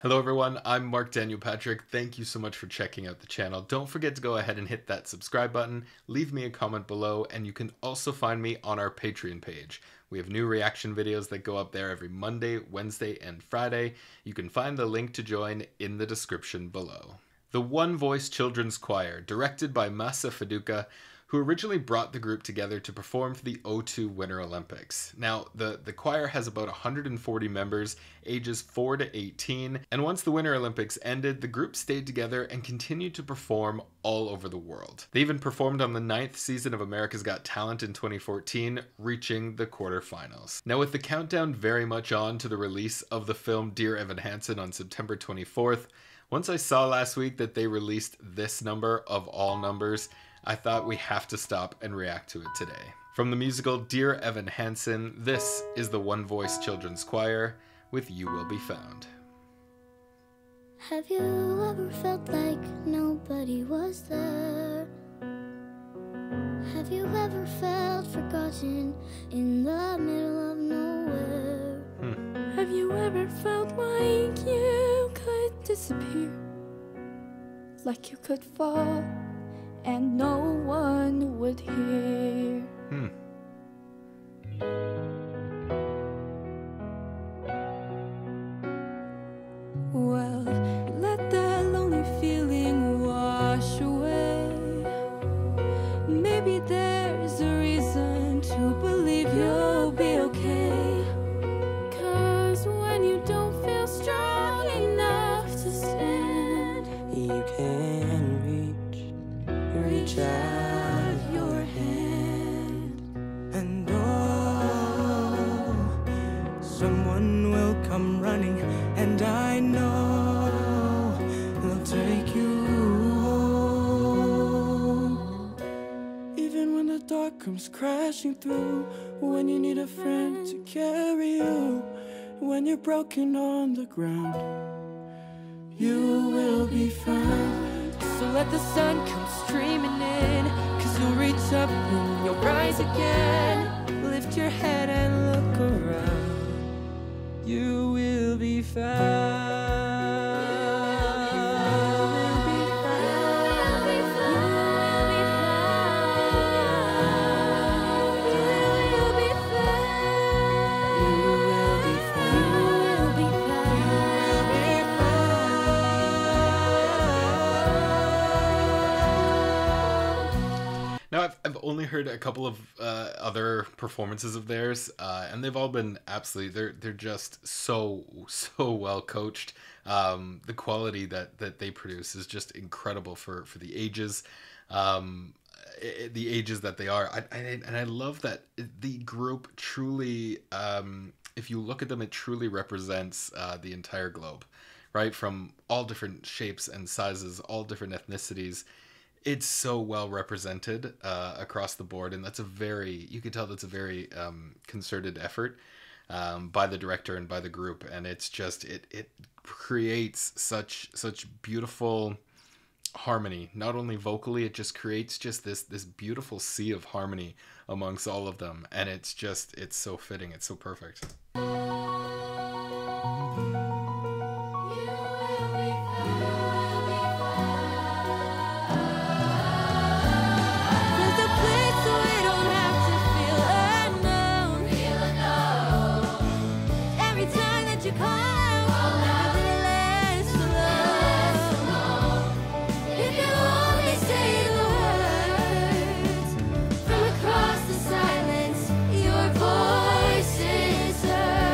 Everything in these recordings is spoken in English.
Hello everyone, I'm Mark Daniel Patrick. Thank you so much for checking out the channel. Don't forget to go ahead and hit that subscribe button, leave me a comment below, and you can also find me on our Patreon page. We have new reaction videos that go up there every Monday, Wednesday, and Friday. You can find the link to join in the description below. The One Voice Children's Choir, directed by Masa Faduka, who originally brought the group together to perform for the '02 Winter Olympics. Now, the choir has about 140 members, ages 4 to 18, and once the Winter Olympics ended, the group stayed together and continued to perform all over the world. They even performed on the 9th season of America's Got Talent in 2014, reaching the quarterfinals. Now, with the countdown very much on to the release of the film Dear Evan Hansen on September 24th, once I saw last week that they released this number of all numbers, I thought we have to stop and react to it today. From the musical Dear Evan Hansen, this is the One Voice Children's Choir with You Will Be Found. Have you ever felt like nobody was there? Have you ever felt forgotten in the middle of nowhere? Have you ever felt like you could disappear? Like you could fall and no one would hear? Well, let that lonely feeling wash away. Maybe there's a reason to believe you'll be okay. 'Cause when you don't feel strong enough to stand, you can reach out your hand, and oh, someone will come running, and I know they'll take you home. Even when the dark comes crashing through, when you need a friend to carry you, when you're broken on the ground, you will be found. so let the sun come streaming in, 'cause you'll reach up and you'll rise again. Lift your head and look around. You will be found. Now, I've only heard a couple of other performances of theirs, and they've all been absolutely, they're just so well coached. The quality that they produce is just incredible for the ages, the ages that they are. And I love that the group truly, if you look at them, it truly represents the entire globe, right? From all different shapes and sizes, all different ethnicities. It's so well represented across the board, and that's you can tell that's a very concerted effort by the director and by the group, and it's just it creates such beautiful harmony. Not only vocally, it just creates just this beautiful sea of harmony amongst all of them, and it's so fitting, it's so perfect. From across the silence, your voice is heard.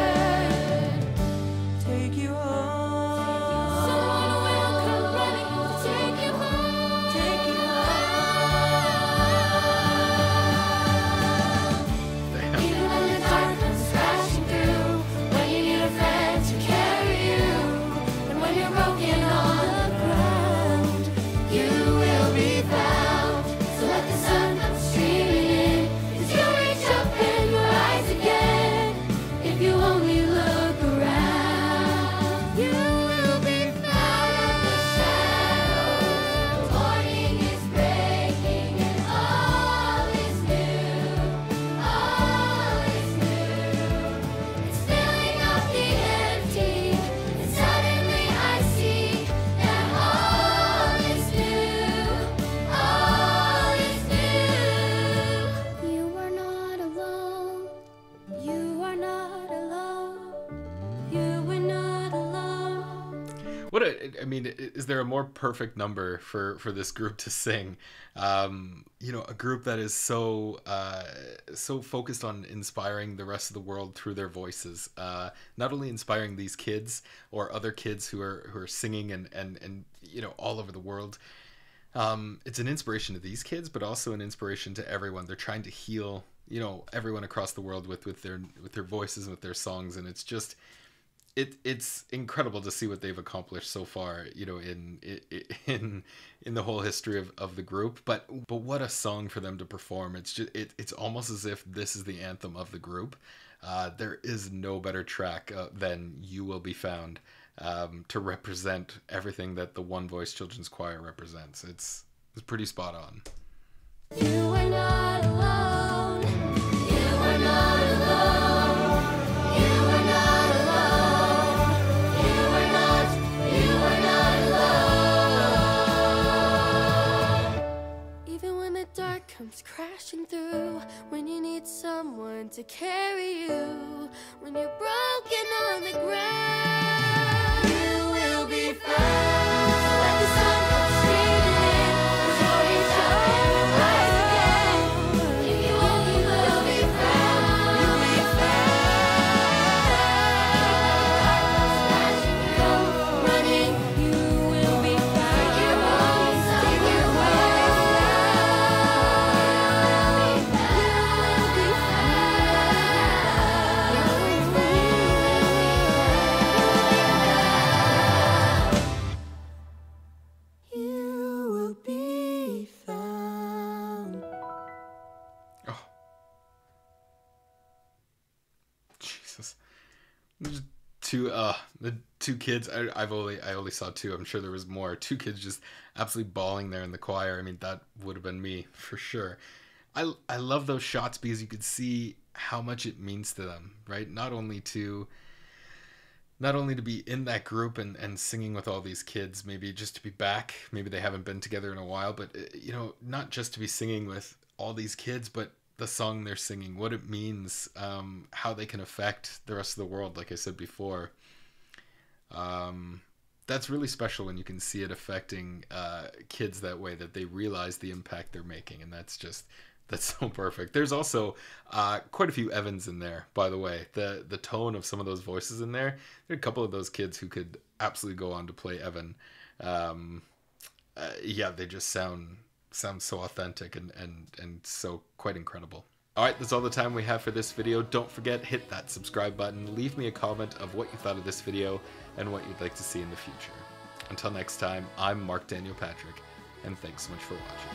I mean, is there a more perfect number for this group to sing? You know, a group that is so so focused on inspiring the rest of the world through their voices. Not only inspiring these kids or other kids who are singing and you know, all over the world. It's an inspiration to these kids, but also an inspiration to everyone. They're trying to heal, you know, everyone across the world with their voices and with their songs, and it's just it's incredible to see what they've accomplished so far, you know, in the whole history of the group. But what a song for them to perform. It's just it's almost as if this is the anthem of the group. There is no better track than "You Will Be Found" to represent everything that the One Voice Children's Choir represents. It's pretty spot on. You are not alone. You are not alone. You are not alone. You are not alone. Even when the dark comes crashing through, when you need someone to carry you, when you're broken on the ground, you will be found. Let the sun come streaming in, so you shine rise again. If you won't, you will be found. You'll be found. Come running, you will be found. Take your home, take your you will be found. Oh, Jesus! There's the two kids. I only saw two. I'm sure there was more. Two kids just absolutely bawling there in the choir. I mean, that would have been me for sure. I love those shots because you could see how much it means to them, right? Not only to be in that group and singing with all these kids, maybe just to be back. Maybe they haven't been together in a while, but you know, not just to be singing with all these kids, but the song they're singing, what it means, how they can affect the rest of the world. Like I said before, that's really special when you can see it affecting kids that way, that they realize the impact they're making, and that's so perfect. There's also quite a few Evans in there, by the way. The tone of some of those voices in there. There are a couple of those kids who could absolutely go on to play Evan. Yeah, they just sound so authentic and so quite incredible. Alright, that's all the time we have for this video. Don't forget, hit that subscribe button. Leave me a comment of what you thought of this video and what you'd like to see in the future. Until next time, I'm Marc Daniel Patrick, and thanks so much for watching.